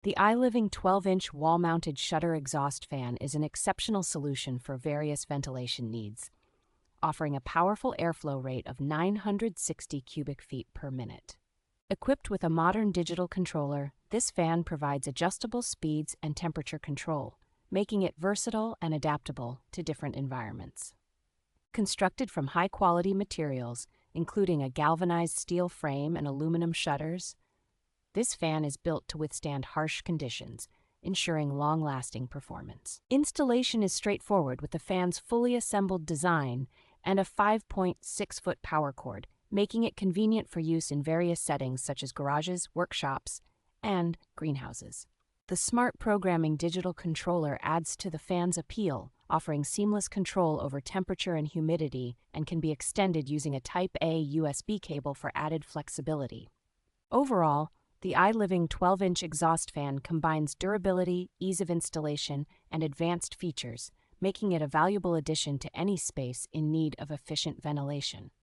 The iLiving 12-inch wall-mounted shutter exhaust fan is an exceptional solution for various ventilation needs, offering a powerful airflow rate of 960 cubic feet per minute. Equipped with a modern digital controller, this fan provides adjustable speeds and temperature control, making it versatile and adaptable to different environments. Constructed from high-quality materials, including a galvanized steel frame and aluminum shutters, this fan is built to withstand harsh conditions, ensuring long-lasting performance. Installation is straightforward with the fan's fully assembled design and a 5.6-foot power cord, making it convenient for use in various settings such as garages, workshops, and greenhouses. The smart programming digital controller adds to the fan's appeal, offering seamless control over temperature and humidity, and can be extended using a Type-A USB cable for added flexibility. Overall, the iLiving 12-inch exhaust fan combines durability, ease of installation, and advanced features, making it a valuable addition to any space in need of efficient ventilation.